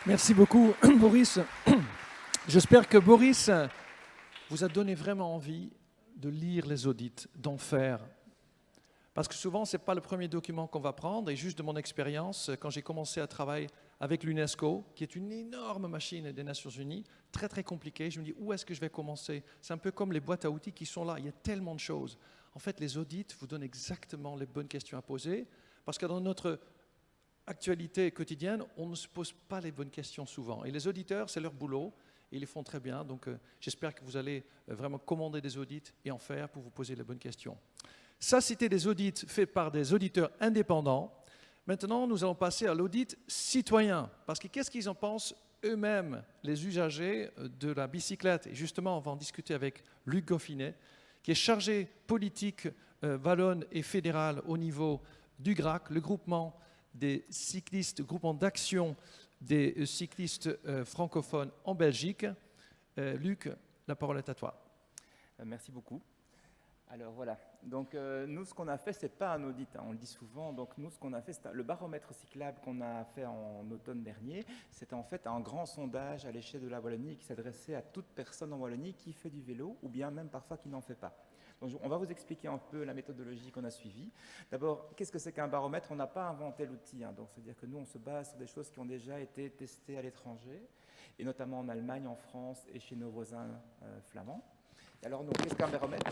Merci beaucoup, Boris. J'espère que Boris vous a donné vraiment envie de lire les audits, d'en faire. Parce que souvent, ce n'est pas le premier document qu'on va prendre. Et juste de mon expérience, quand j'ai commencé à travailler avec l'UNESCO, qui est une énorme machine des Nations Unies, très très compliquée, je me dis où est-ce que je vais commencer? C'est un peu comme les boîtes à outils qui sont là, il y a tellement de choses. En fait, les audits vous donnent exactement les bonnes questions à poser, parce que dans notre actualité quotidienne, on ne se pose pas les bonnes questions souvent. Et les auditeurs, c'est leur boulot, et ils le font très bien. Donc j'espère que vous allez vraiment commander des audits et en faire pour vous poser les bonnes questions. Ça, c'était des audits faits par des auditeurs indépendants. Maintenant, nous allons passer à l'audit citoyen. Parce que qu'est-ce qu'ils en pensent eux-mêmes, les usagers de la bicyclette? Et justement, on va en discuter avec Luc Goffinet, qui est chargé politique wallonne et fédéral au niveau du GRAC, le groupement des cyclistes, groupement d'action des cyclistes francophones en Belgique. Luc, la parole est à toi. Merci beaucoup. Alors voilà, donc nous ce qu'on a fait, c'est pas un audit, hein, on le dit souvent, donc nous ce qu'on a fait, c'est le baromètre cyclable qu'on a fait en automne dernier, c'était en fait un grand sondage à l'échelle de la Wallonie qui s'adressait à toute personne en Wallonie qui fait du vélo ou bien même parfois qui n'en fait pas. Donc on va vous expliquer un peu la méthodologie qu'on a suivie. D'abord, qu'est-ce que c'est qu'un baromètre? On n'a pas inventé l'outil, hein, donc c'est-à-dire que nous on se base sur des choses qui ont déjà été testées à l'étranger, et notamment en Allemagne, en France et chez nos voisins flamands. Alors, qu'est-ce qu'un baromètre?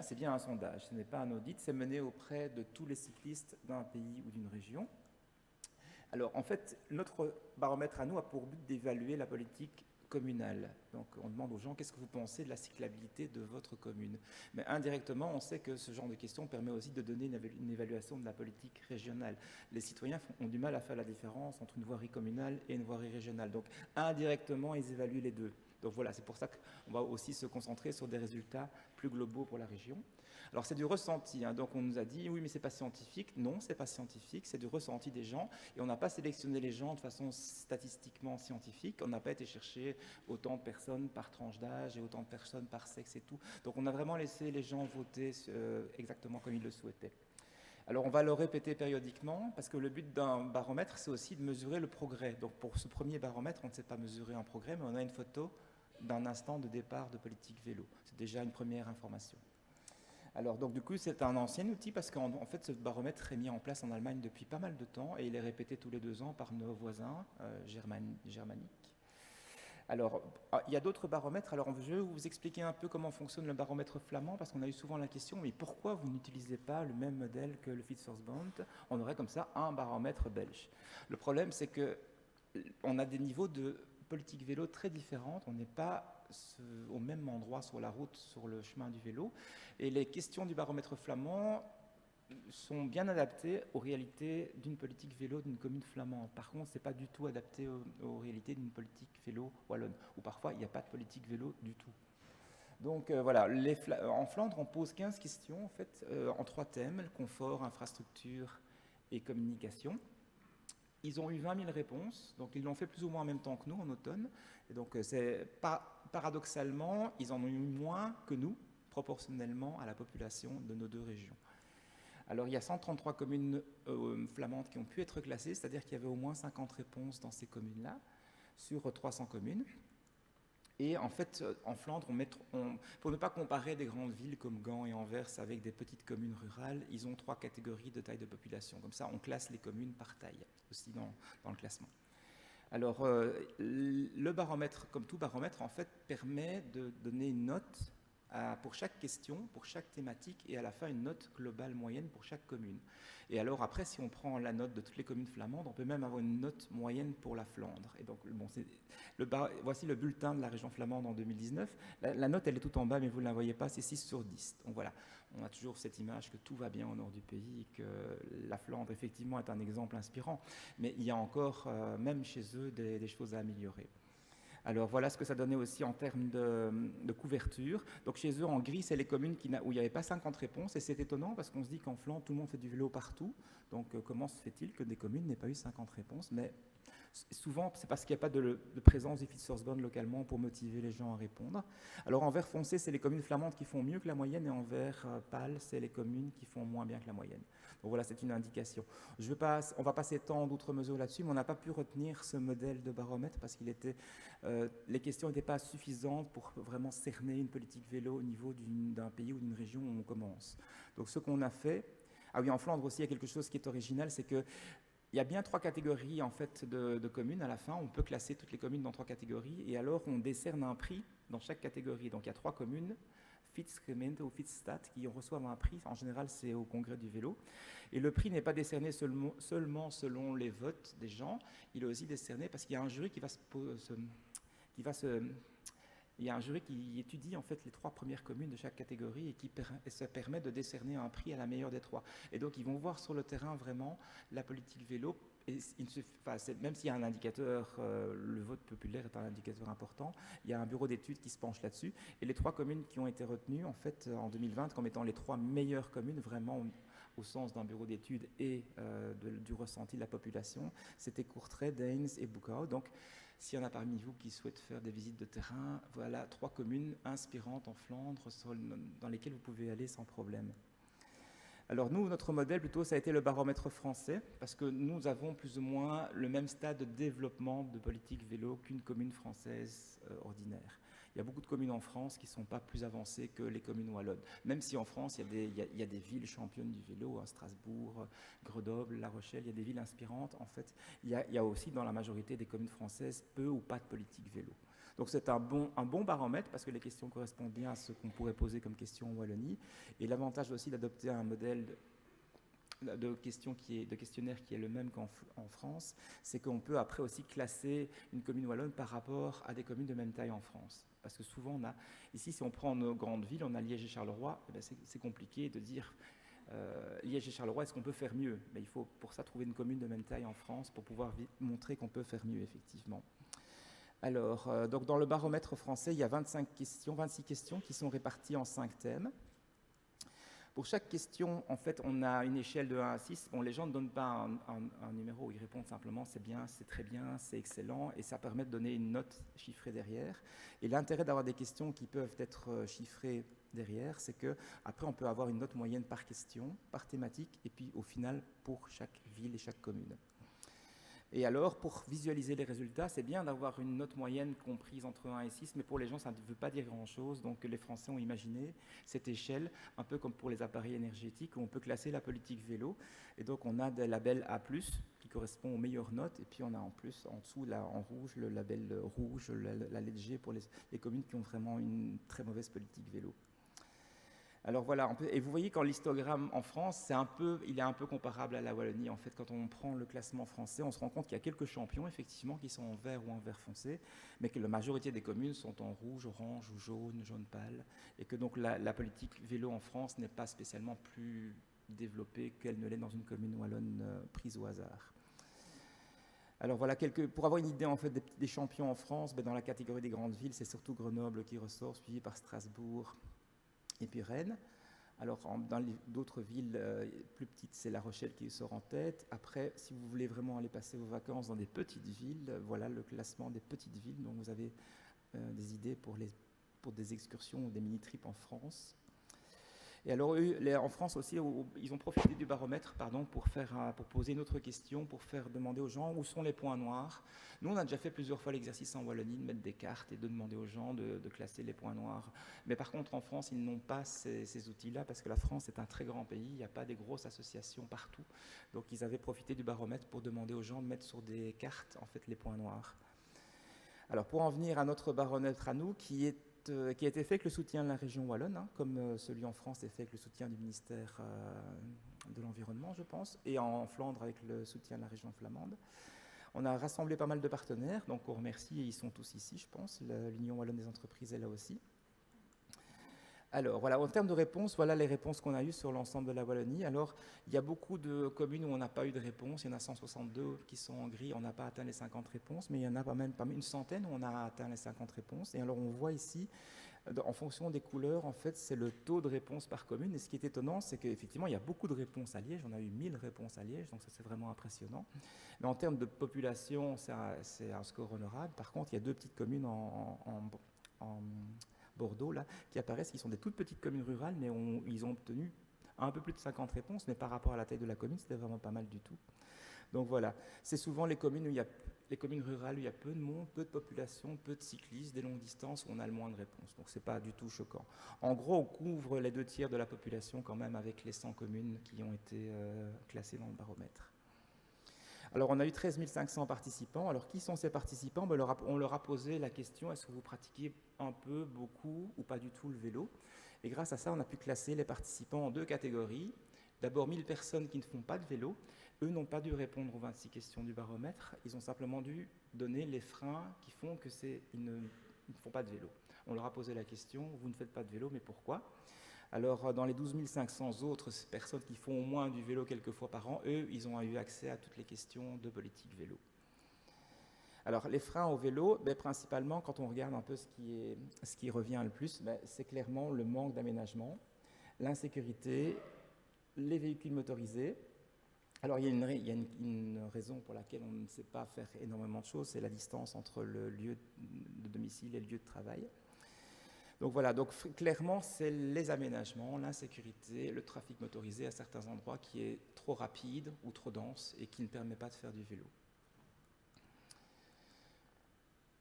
C'est bien un sondage, ce n'est pas un audit, c'est mené auprès de tous les cyclistes d'un pays ou d'une région. Alors, en fait, notre baromètre à nous a pour but d'évaluer la politique communale. Donc, on demande aux gens qu'est-ce que vous pensez de la cyclabilité de votre commune. Mais indirectement, on sait que ce genre de questions permet aussi de donner une évaluation de la politique régionale. Les citoyens ont du mal à faire la différence entre une voirie communale et une voirie régionale. Donc, indirectement, ils évaluent les deux. Donc voilà, c'est pour ça qu'on va aussi se concentrer sur des résultats plus globaux pour la région. Alors c'est du ressenti, hein, donc on nous a dit oui mais c'est pas scientifique. Non, c'est pas scientifique, c'est du ressenti des gens et on n'a pas sélectionné les gens de façon statistiquement scientifique, on n'a pas été chercher autant de personnes par tranche d'âge et autant de personnes par sexe et tout. Donc on a vraiment laissé les gens voter exactement comme ils le souhaitaient. Alors on va le répéter périodiquement parce que le but d'un baromètre c'est aussi de mesurer le progrès. Donc pour ce premier baromètre on ne sait pas mesurer un progrès mais on a une photo d'un instant de départ de politique vélo. C'est déjà une première information. Alors, donc, du coup, c'est un ancien outil parce qu'en fait, ce baromètre est mis en place en Allemagne depuis pas mal de temps et il est répété tous les 2 ans par nos voisins germaniques. Alors, il y a d'autres baromètres. Alors, je vais vous expliquer un peu comment fonctionne le baromètre flamand parce qu'on a eu souvent la question, mais pourquoi vous n'utilisez pas le même modèle que le Fietsverband? On aurait comme ça un baromètre belge. Le problème, c'est qu'on a des niveaux de politique vélo très différentes, on n'est pas au même endroit sur la route, sur le chemin du vélo, et les questions du baromètre flamand sont bien adaptées aux réalités d'une politique vélo d'une commune flamande. Par contre, ce n'est pas du tout adapté aux réalités d'une politique vélo wallonne, où parfois il n'y a pas de politique vélo du tout. Donc voilà, en Flandre, on pose 15 questions en fait, en 3 thèmes, confort, infrastructure et communication. Ils ont eu 20 000 réponses, donc ils l'ont fait plus ou moins en même temps que nous, en automne. Et donc, paradoxalement, ils en ont eu moins que nous, proportionnellement à la population de nos 2 régions. Alors, il y a 133 communes flamandes qui ont pu être classées, c'est-à-dire qu'il y avait au moins 50 réponses dans ces communes-là, sur 300 communes. Et en fait, en Flandre, pour ne pas comparer des grandes villes comme Gand et Anvers avec des petites communes rurales, ils ont 3 catégories de taille de population. Comme ça, on classe les communes par taille, aussi dans le classement. Alors, le baromètre, comme tout baromètre, en fait, permet de donner une note pour chaque question, pour chaque thématique, et à la fin, une note globale moyenne pour chaque commune. Et alors après, si on prend la note de toutes les communes flamandes, on peut même avoir une note moyenne pour la Flandre. Et donc, bon, voici le bulletin de la région flamande en 2019. La note, elle est tout en bas, mais vous ne la voyez pas, c'est 6 sur 10. Donc voilà, on a toujours cette image que tout va bien au nord du pays, et que la Flandre, effectivement, est un exemple inspirant. Mais il y a encore, même chez eux, des choses à améliorer. Alors voilà ce que ça donnait aussi en termes de couverture. Donc chez eux, en gris, c'est les communes où il n'y avait pas 50 réponses. Et c'est étonnant parce qu'on se dit qu'en Flandre, tout le monde fait du vélo partout. Donc comment se fait-il que des communes n'aient pas eu 50 réponses? Mais Souvent, c'est parce qu'il n'y a pas de présence du Fitzjohn localement pour motiver les gens à répondre. Alors en vert foncé, c'est les communes flamandes qui font mieux que la moyenne, et en vert pâle, c'est les communes qui font moins bien que la moyenne. Donc voilà, c'est une indication. On ne va pas s'étendre outre mesure là-dessus, mais on n'a pas pu retenir ce modèle de baromètre parce que les questions n'étaient pas suffisantes pour vraiment cerner une politique vélo au niveau d'un pays ou d'une région où on commence. Donc ce qu'on a fait, ah oui, en Flandre aussi, il y a quelque chose qui est original, c'est que il y a bien 3 catégories en fait, de communes à la fin. On peut classer toutes les communes dans 3 catégories et alors on décerne un prix dans chaque catégorie. Donc il y a 3 communes, Fitzgemeente ou Fitzstad, qui reçoivent un prix. En général, c'est au congrès du vélo. Et le prix n'est pas décerné seulement selon les votes des gens. Il est aussi décerné parce qu'il y a un jury il y a un jury qui étudie en fait les 3 premières communes de chaque catégorie et ça permet de décerner un prix à la meilleure des 3. Et donc ils vont voir sur le terrain vraiment la politique vélo. Et même s'il y a un indicateur, le vote populaire est un indicateur important, il y a un bureau d'études qui se penche là-dessus. Et les 3 communes qui ont été retenues en fait en 2020 comme étant les 3 meilleures communes vraiment au sens d'un bureau d'études et du ressenti de la population, c'était Courtrai, Daines et Boekhout. Donc s'il y en a parmi vous qui souhaitent faire des visites de terrain, voilà 3 communes inspirantes en Flandre dans lesquelles vous pouvez aller sans problème. Alors nous, notre modèle plutôt, ça a été le baromètre français, parce que nous avons plus ou moins le même stade de développement de politique vélo qu'une commune française ordinaire. Il y a beaucoup de communes en France qui ne sont pas plus avancées que les communes wallonnes. Même si en France, il y a des villes championnes du vélo, hein, Strasbourg, Grenoble, La Rochelle, il y a des villes inspirantes. En fait, il y a aussi dans la majorité des communes françaises peu ou pas de politique vélo. Donc c'est un bon baromètre parce que les questions correspondent bien à ce qu'on pourrait poser comme question en Wallonie. Et l'avantage aussi d'adopter un modèle de questionnaire qui est le même qu'en France, c'est qu'on peut après aussi classer une commune wallonne par rapport à des communes de même taille en France. Parce que souvent, ici, si on prend nos grandes villes, on a Liège et Charleroi, eh bien c'est compliqué de dire Liège et Charleroi, est-ce qu'on peut faire mieux? Mais il faut pour ça trouver une commune de même taille en France pour pouvoir montrer qu'on peut faire mieux, effectivement. Alors, donc dans le baromètre français, il y a 26 questions qui sont réparties en 5 thèmes. Pour chaque question, en fait, on a une échelle de 1 à 6. Bon, les gens ne donnent pas un numéro, ils répondent simplement c'est bien, c'est très bien, c'est excellent, et ça permet de donner une note chiffrée derrière. Et l'intérêt d'avoir des questions qui peuvent être chiffrées derrière, c'est qu'après, on peut avoir une note moyenne par question, par thématique, et puis au final, pour chaque ville et chaque commune. Et alors, pour visualiser les résultats, c'est bien d'avoir une note moyenne comprise entre 1 et 6, mais pour les gens, ça ne veut pas dire grand-chose. Donc, les Français ont imaginé cette échelle, un peu comme pour les appareils énergétiques, où on peut classer la politique vélo. Et donc, on a des labels A+, qui correspondent aux meilleures notes, et puis on a en plus, en dessous, là, en rouge, le label rouge, la lettre G pour les communes qui ont vraiment une très mauvaise politique vélo. Alors voilà, et vous voyez qu'en l'histogramme en France, il est un peu comparable à la Wallonie. En fait, quand on prend le classement français, on se rend compte qu'il y a quelques champions, effectivement, qui sont en vert ou en vert foncé, mais que la majorité des communes sont en rouge, orange ou jaune, jaune pâle, et que donc la politique vélo en France n'est pas spécialement plus développée qu'elle ne l'est dans une commune wallonne prise au hasard. Alors voilà, pour avoir une idée en fait des champions en France, dans la catégorie des grandes villes, c'est surtout Grenoble qui ressort, suivi par Strasbourg, et puis Rennes. Alors, dans d'autres villes plus petites, c'est La Rochelle qui sort en tête. Après, si vous voulez vraiment aller passer vos vacances dans des petites villes, voilà le classement des petites villes. Donc, vous avez des idées pour des excursions ou des mini-trips en France. Et alors, en France aussi, ils ont profité du baromètre pour poser une autre question, pour faire demander aux gens où sont les points noirs. Nous, on a déjà fait plusieurs fois l'exercice en Wallonie de mettre des cartes et de demander aux gens de classer les points noirs. Mais par contre, en France, ils n'ont pas ces outils-là parce que la France est un très grand pays, il n'y a pas des grosses associations partout. Donc, ils avaient profité du baromètre pour demander aux gens de mettre sur des cartes, en fait, les points noirs. Alors, pour en venir à notre baromètre à nous, qui a été fait avec le soutien de la région wallonne, comme celui en France est fait avec le soutien du ministère de l'Environnement, je pense, et en Flandre avec le soutien de la région flamande. On a rassemblé pas mal de partenaires, donc on remercie, et ils sont tous ici, je pense. L'Union wallonne des entreprises est là aussi. Alors voilà, en termes de réponses, voilà les réponses qu'on a eues sur l'ensemble de la Wallonie. Alors, il y a beaucoup de communes où on n'a pas eu de réponse. Il y en a 162 qui sont en gris, on n'a pas atteint les 50 réponses, mais il y en a pas même une centaine où on a atteint les 50 réponses. Et alors, on voit ici En fonction des couleurs, en fait, c'est le taux de réponse par commune. Et ce qui est étonnant, c'est qu'effectivement, il y a beaucoup de réponses à Liège. On a eu 1000 réponses à Liège, donc ça, c'est vraiment impressionnant. Mais en termes de population, c'est un score honorable. Par contre, il y a 2 petites communes en Bordeaux, là, qui apparaissent, qui sont des toutes petites communes rurales, mais ils ont obtenu un peu plus de 50 réponses, mais par rapport à la taille de la commune, c'était vraiment pas mal du tout. Donc voilà, c'est souvent les communes rurales où il y a peu de monde, peu de population, peu de cyclistes, des longues distances où on a le moins de réponses. Donc c'est pas du tout choquant. En gros, on couvre les 2 tiers de la population quand même avec les 100 communes qui ont été classées dans le baromètre. Alors on a eu 13 500 participants. Alors qui sont ces participants? On leur a posé la question, est-ce que vous pratiquez un peu, beaucoup ou pas du tout le vélo? Et grâce à ça, on a pu classer les participants en 2 catégories. D'abord 1000 personnes qui ne font pas de vélo. Eux n'ont pas dû répondre aux 26 questions du baromètre. Ils ont simplement dû donner les freins qui font qu'ils ne font pas de vélo. On leur a posé la question, vous ne faites pas de vélo, mais pourquoi? Alors, dans les 12 500 autres personnes qui font au moins du vélo quelques fois par an, eux, ils ont eu accès à toutes les questions de politique vélo. Alors, les freins au vélo, principalement, quand on regarde un peu ce qui revient le plus, c'est clairement le manque d'aménagement, l'insécurité, les véhicules motorisés. Alors, il y a une raison pour laquelle on ne sait pas faire énormément de choses, c'est la distance entre le lieu de domicile et le lieu de travail. Donc voilà, donc clairement, c'est les aménagements, l'insécurité, le trafic motorisé à certains endroits qui est trop rapide ou trop dense et qui ne permet pas de faire du vélo.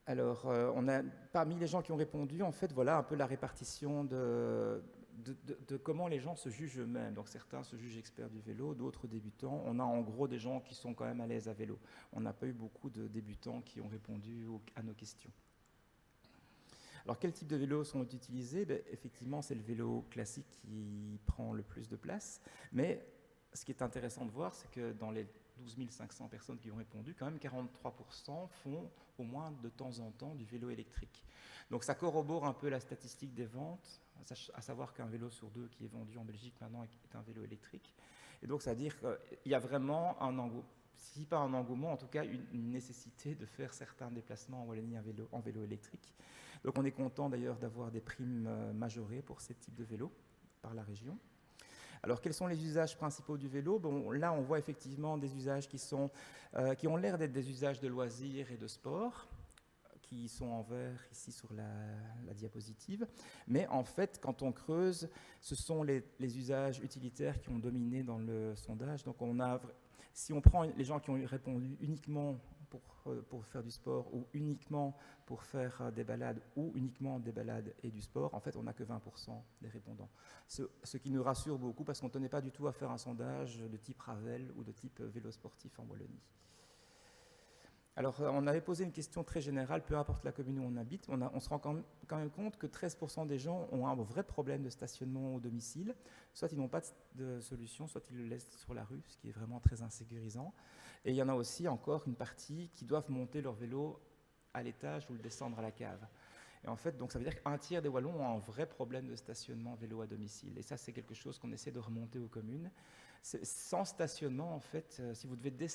Alors, on a parmi les gens qui ont répondu, en fait, voilà un peu la répartition de comment les gens se jugent eux-mêmes. Donc certains se jugent experts du vélo, d'autres débutants. On a en gros des gens qui sont quand même à l'aise à vélo. On n'a pas eu beaucoup de débutants qui ont répondu à nos questions. Alors quel type de vélos sont utilisés? Effectivement, c'est le vélo classique qui prend le plus de place. Mais ce qui est intéressant de voir, c'est que dans les 12 500 personnes qui ont répondu, quand même 43% font au moins de temps en temps du vélo électrique. Donc ça corrobore un peu la statistique des ventes, à savoir qu'un vélo sur 2 qui est vendu en Belgique maintenant est un vélo électrique. Et donc ça veut dire qu'il y a vraiment si pas un engouement, en tout cas une nécessité de faire certains déplacements en Wallonie en vélo électrique. Donc on est content d'ailleurs d'avoir des primes majorées pour ces types de vélos par la région. Alors, quels sont les usages principaux du vélo? Bon, là, on voit effectivement des usages qui ont l'air d'être des usages de loisirs et de sport, qui sont en vert ici sur la diapositive. Mais en fait, quand on creuse, ce sont les usages utilitaires qui ont dominé dans le sondage. Donc, si on prend les gens qui ont répondu uniquement pour faire du sport ou uniquement pour faire des balades ou uniquement des balades et du sport, en fait, on n'a que 20% des répondants. Ce qui nous rassure beaucoup parce qu'on ne tenait pas du tout à faire un sondage de type Ravel ou de type vélo sportif en Wallonie. Alors, on avait posé une question très générale, peu importe la commune où on habite, on se rend quand même compte que 13% des gens ont un vrai problème de stationnement au domicile. Soit ils n'ont pas de solution, soit ils le laissent sur la rue, ce qui est vraiment très insécurisant. Et il y en a aussi encore une partie qui doivent monter leur vélo à l'étage ou le descendre à la cave. Et en fait, donc ça veut dire qu'un tiers des Wallons ont un vrai problème de stationnement vélo à domicile. Et ça, c'est quelque chose qu'on essaie de remonter aux communes. Sans stationnement, en fait, si vous devez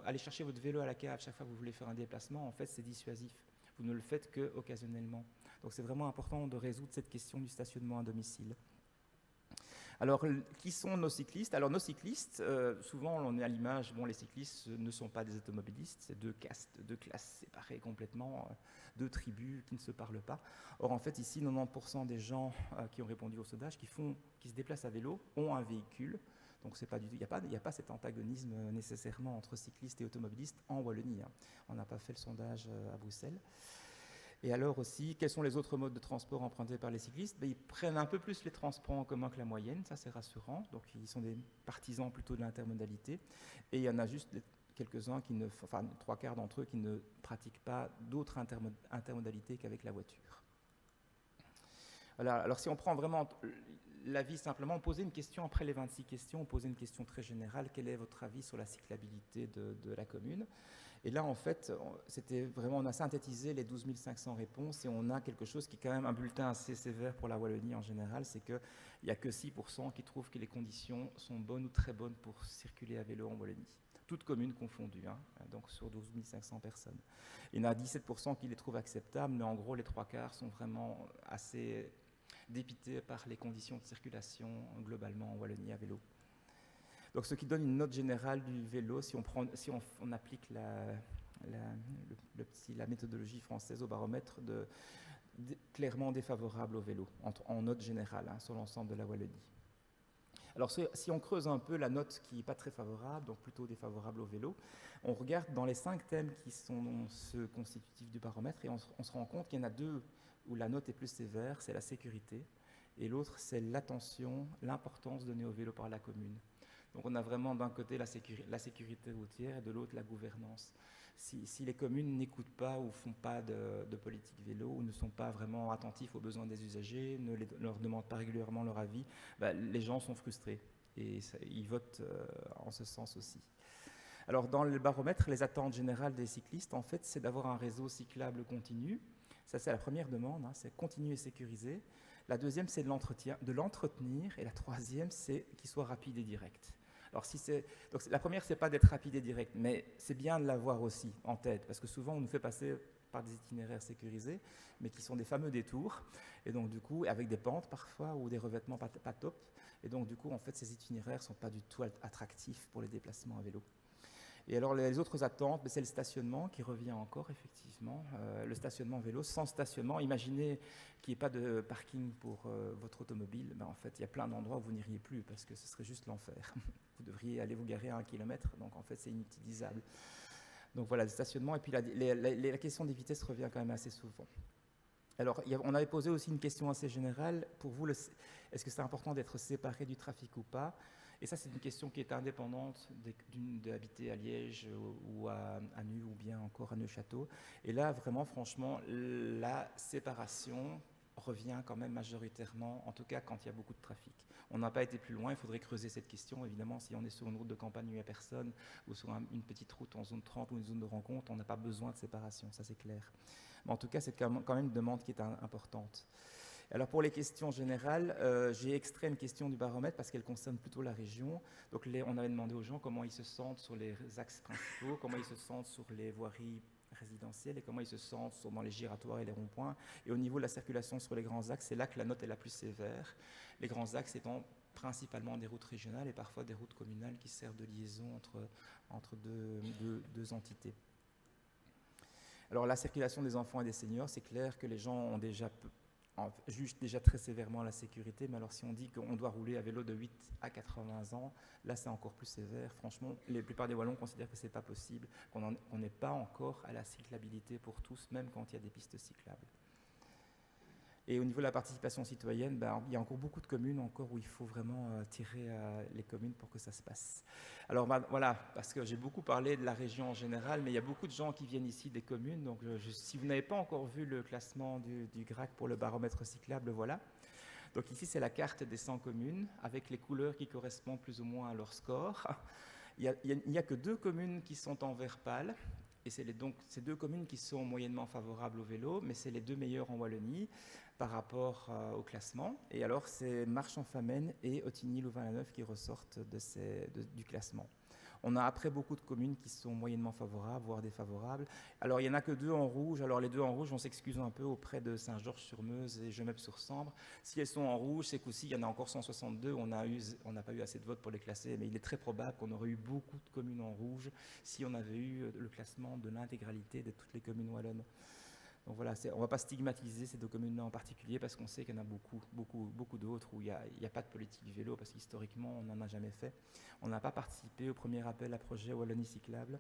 aller chercher votre vélo à la cave chaque fois que vous voulez faire un déplacement, en fait, c'est dissuasif. Vous ne le faites qu'occasionnellement. Donc c'est vraiment important de résoudre cette question du stationnement à domicile. Alors, qui sont nos cyclistes? Alors, nos cyclistes, souvent, on est à l'image, les cyclistes ne sont pas des automobilistes, c'est 2 castes, 2 classes séparées complètement, 2 tribus qui ne se parlent pas. Or, en fait, ici, 90% des gens qui ont répondu au sondage, qui se déplacent à vélo, ont un véhicule. Donc, c'est pas du tout, il n'y a pas cet antagonisme nécessairement entre cyclistes et automobilistes en Wallonie. On n'a pas fait le sondage à Bruxelles. Et alors aussi, quels sont les autres modes de transport empruntés par les cyclistes? Ils prennent un peu plus les transports en commun que la moyenne, ça c'est rassurant. Donc ils sont des partisans plutôt de l'intermodalité. Et il y en a juste quelques-uns, 3/4 d'entre eux, qui ne pratiquent pas d'autres intermodalités qu'avec la voiture. Voilà, alors si on prend vraiment l'avis simplement, on posait une question après les 26 questions, on posait une question très générale. Quel est votre avis sur la cyclabilité de la commune? Et là, en fait, on a synthétisé les 12 500 réponses et on a quelque chose qui est quand même un bulletin assez sévère pour la Wallonie en général, c'est qu'il n'y a que 6% qui trouvent que les conditions sont bonnes ou très bonnes pour circuler à vélo en Wallonie. Toutes communes confondues, hein, donc sur 12 500 personnes. Il y en a 17% qui les trouvent acceptables, mais en gros, les 3/4 sont vraiment assez dépités par les conditions de circulation globalement en Wallonie à vélo. Donc, ce qui donne une note générale du vélo, si on applique la méthodologie française au baromètre, clairement défavorable au vélo, en note générale, hein, sur l'ensemble de la Wallonie. Alors, si on creuse un peu la note qui n'est pas très favorable, donc plutôt défavorable au vélo, on regarde dans les 5 thèmes qui sont ceux constitutifs du baromètre et on se rend compte qu'il y en a 2 où la note est plus sévère, c'est la sécurité, et l'autre, c'est l'attention, l'importance donnée au vélo par la commune. Donc on a vraiment d'un côté la sécurité routière et de l'autre la gouvernance. Si les communes n'écoutent pas ou ne font pas de politique vélo ou ne sont pas vraiment attentifs aux besoins des usagers, ne leur demandent pas régulièrement leur avis, les gens sont frustrés et ils votent en ce sens aussi. Alors dans le baromètre, les attentes générales des cyclistes, en fait, c'est d'avoir un réseau cyclable continu. Ça, c'est la première demande, hein, c'est continuer et sécuriser. La deuxième, c'est de l'entretenir. Et la troisième, c'est qu'il soit rapide et direct. Alors, donc, la première, c'est pas d'être rapide et direct, mais c'est bien de l'avoir aussi en tête, parce que souvent, on nous fait passer par des itinéraires sécurisés, mais qui sont des fameux détours, et donc du coup, avec des pentes parfois, ou des revêtements pas top, et donc du coup, en fait, ces itinéraires ne sont pas du tout attractifs pour les déplacements à vélo. Et alors, les autres attentes, c'est le stationnement qui revient encore, effectivement. Le stationnement vélo, sans stationnement, imaginez qu'il n'y ait pas de parking pour votre automobile. En fait, il y a plein d'endroits où vous n'iriez plus parce que ce serait juste l'enfer. Vous devriez aller vous garer à 1 kilomètre, donc en fait, c'est inutilisable. Donc voilà, le stationnement. Et puis la question des vitesses revient quand même assez souvent. Alors, on avait posé aussi une question assez générale. Pour vous, est-ce que c'est important d'être séparé du trafic ou pas ? Et ça, c'est une question qui est indépendante d'habiter à Liège ou à Nu ou bien encore à Neuchâtel. Et là, vraiment, franchement, la séparation revient quand même majoritairement, en tout cas quand il y a beaucoup de trafic. On n'a pas été plus loin, il faudrait creuser cette question. Évidemment, si on est sur une route de campagne où il n'y a personne, ou sur une petite route en zone 30 ou une zone de rencontre, on n'a pas besoin de séparation, ça c'est clair. Mais en tout cas, c'est quand même une demande qui est importante. Alors pour les questions générales, j'ai extrait une question du baromètre parce qu'elle concerne plutôt la région. Donc on avait demandé aux gens comment ils se sentent sur les axes principaux, comment ils se sentent sur les voiries résidentielles et comment ils se sentent dans les giratoires et les ronds-points. Et au niveau de la circulation sur les grands axes, c'est là que la note est la plus sévère. Les grands axes étant principalement des routes régionales et parfois des routes communales qui servent de liaison entre deux entités. Alors la circulation des enfants et des seniors, c'est clair que les gens ont jugent déjà très sévèrement la sécurité, mais alors si on dit qu'on doit rouler à vélo de 8 à 80 ans, là c'est encore plus sévère. Franchement, la plupart des Wallons considèrent que ce n'est pas possible, qu'on n'est pas encore à la cyclabilité pour tous, même quand il y a des pistes cyclables. Et au niveau de la participation citoyenne, il y a encore beaucoup de communes où il faut vraiment tirer les communes pour que ça se passe. Alors voilà, parce que j'ai beaucoup parlé de la région en général, mais il y a beaucoup de gens qui viennent ici des communes. Donc si vous n'avez pas encore vu le classement du GRAC pour le baromètre cyclable, voilà. Donc ici, c'est la carte des 100 communes avec les couleurs qui correspondent plus ou moins à leur score. Il n'y a que 2 communes qui sont en vert pâle. Et c'est donc ces 2 communes qui sont moyennement favorables au vélo, mais c'est les 2 meilleures en Wallonie par rapport au classement. Et alors, c'est Marchand-Famenne et Ottigny-Louvain-la-Neuve qui ressortent du classement. On a après beaucoup de communes qui sont moyennement favorables, voire défavorables. Alors, il n'y en a que 2 en rouge. Alors, les 2 en rouge, on s'excuse un peu auprès de Saint-Georges-sur-Meuse et Gemep-sur-Sambre. Si elles sont en rouge, ces coup-ci, il y en a encore 162. On n'a pas eu assez de votes pour les classer, mais il est très probable qu'on aurait eu beaucoup de communes en rouge si on avait eu le classement de l'intégralité de toutes les communes wallonnes. Donc voilà, on ne va pas stigmatiser ces 2 communes-là en particulier parce qu'on sait qu'il y en a beaucoup d'autres où il n'y a pas de politique du vélo parce qu'historiquement, on n'en a jamais fait. On n'a pas participé au premier appel à projet Wallonie cyclable.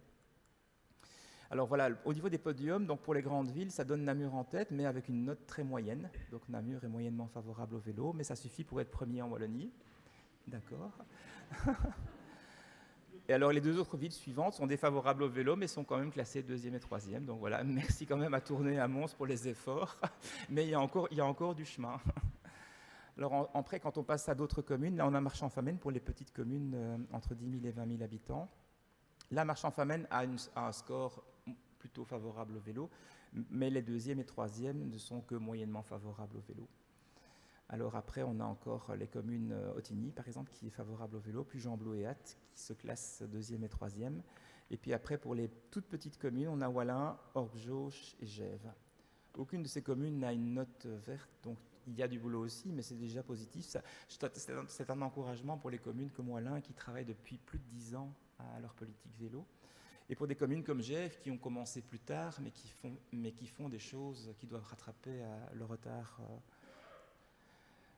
Alors voilà, au niveau des podiums, donc pour les grandes villes, ça donne Namur en tête, mais avec une note très moyenne. Donc Namur est moyennement favorable au vélo, mais ça suffit pour être premier en Wallonie. D'accord. Et alors les 2 autres villes suivantes sont défavorables au vélo, mais sont quand même classées 2e et 3e. Donc voilà, merci quand même à Tournai et à Mons pour les efforts, mais il y a encore du chemin. Alors après, quand on passe à d'autres communes, là on a Marchand-Famenne pour les petites communes entre 10 000 et 20 000 habitants. Là, Marchand-Famenne a un score plutôt favorables au vélo, mais les deuxièmes et troisièmes ne sont que moyennement favorables au vélo. Alors après, on a encore les communes Ottigny, par exemple, qui est favorable au vélo, puis Jean-Blot et Ath, qui se classent deuxième et troisième. Et puis après, pour les toutes petites communes, on a Wallin, Orbe-Jauche et Gèves. Aucune de ces communes n'a une note verte, donc il y a du boulot aussi, mais c'est déjà positif. C'est un encouragement pour les communes comme Wallin qui travaillent depuis plus de 10 ans à leur politique vélo. Et pour des communes comme Gèves qui ont commencé plus tard, mais qui font des choses qui doivent rattraper le retard.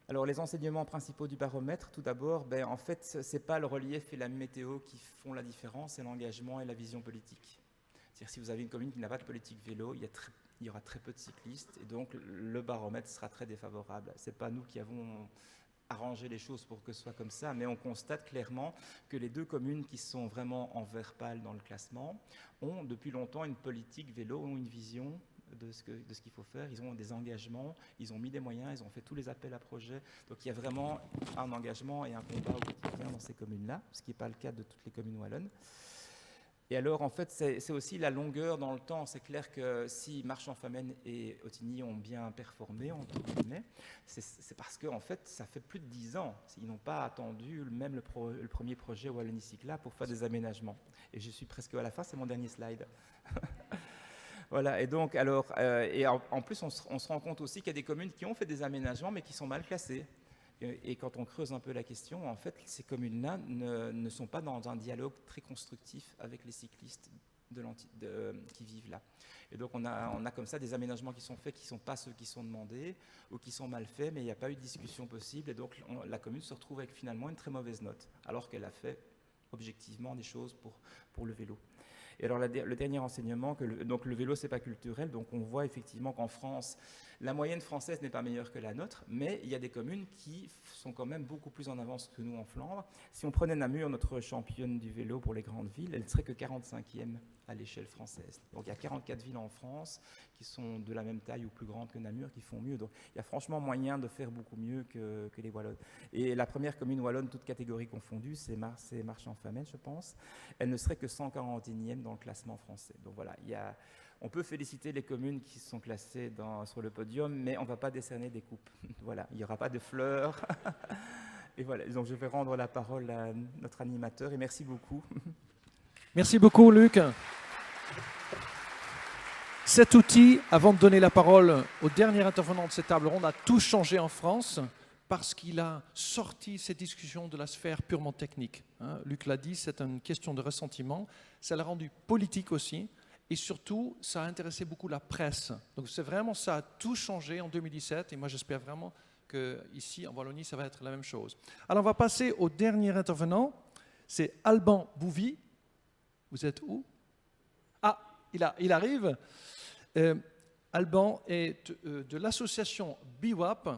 Alors les enseignements principaux du baromètre, tout d'abord, en fait, ce n'est pas le relief et la météo qui font la différence, c'est l'engagement et la vision politique. C'est-à-dire si vous avez une commune qui n'a pas de politique vélo, il y aura très peu de cyclistes et donc le baromètre sera très défavorable. Ce n'est pas nous qui avons arrangé les choses pour que ce soit comme ça, mais on constate clairement que les deux communes qui sont vraiment en vert pâle dans le classement ont depuis longtemps une politique vélo, ont une vision de ce qu'il faut faire, ils ont des engagements, ils ont mis des moyens, ils ont fait tous les appels à projets, donc il y a vraiment un engagement et un combat au quotidien dans ces communes-là, ce qui n'est pas le cas de toutes les communes wallonnes. Et alors, en fait, c'est aussi la longueur dans le temps. C'est clair que si Marchand-Famenne et Ottigny ont bien performé, entre guillemets, c'est parce qu'en fait, ça fait plus de 10 ans. Ils n'ont pas attendu même le premier projet Wallonie Cyclable pour faire des aménagements. Et je suis presque à la fin, c'est mon dernier slide. Voilà, et donc, alors, en plus, on se rend compte aussi qu'il y a des communes qui ont fait des aménagements, mais qui sont mal classées. Et quand on creuse un peu la question, en fait, ces communes-là ne sont pas dans un dialogue très constructif avec les cyclistes qui vivent là. Et donc, on a comme ça des aménagements qui sont faits, qui ne sont pas ceux qui sont demandés, ou qui sont mal faits, mais il n'y a pas eu de discussion possible. Et donc, la commune se retrouve avec finalement une très mauvaise note, alors qu'elle a fait objectivement des choses pour le vélo. Et alors le dernier enseignement, donc le vélo c'est pas culturel, donc on voit effectivement qu'en France, la moyenne française n'est pas meilleure que la nôtre, mais il y a des communes qui sont quand même beaucoup plus en avance que nous en Flandre. Si on prenait Namur, notre championne du vélo pour les grandes villes, elle ne serait que 45e à l'échelle française. Donc il y a 44 villes en France qui sont de la même taille ou plus grandes que Namur, qui font mieux. Donc il y a franchement moyen de faire beaucoup mieux que les Wallonnes. Et la première commune wallonne, toute catégorie confondue, c'est Marchand-Famenne, je pense. Elle ne serait que 141e dans le classement français. Donc voilà, on peut féliciter les communes qui sont classées sur le podium, mais on ne va pas décerner des coupes. Voilà, il n'y aura pas de fleurs. Et voilà, donc je vais rendre la parole à notre animateur et merci beaucoup. Merci beaucoup, Luc. Cet outil, avant de donner la parole au dernier intervenant de cette table ronde, a tout changé en France parce qu'il a sorti ces discussions de la sphère purement technique. Luc l'a dit, c'est une question de ressentiment. Ça l'a rendu politique aussi. Et surtout, ça a intéressé beaucoup la presse. Donc c'est vraiment, ça a tout changé en 2017. Et moi, j'espère vraiment qu'ici, en Wallonie, ça va être la même chose. Alors, on va passer au dernier intervenant. C'est Alban Bouvy. Vous êtes où? Ah, il arrive. Alban est de l'association BWAP,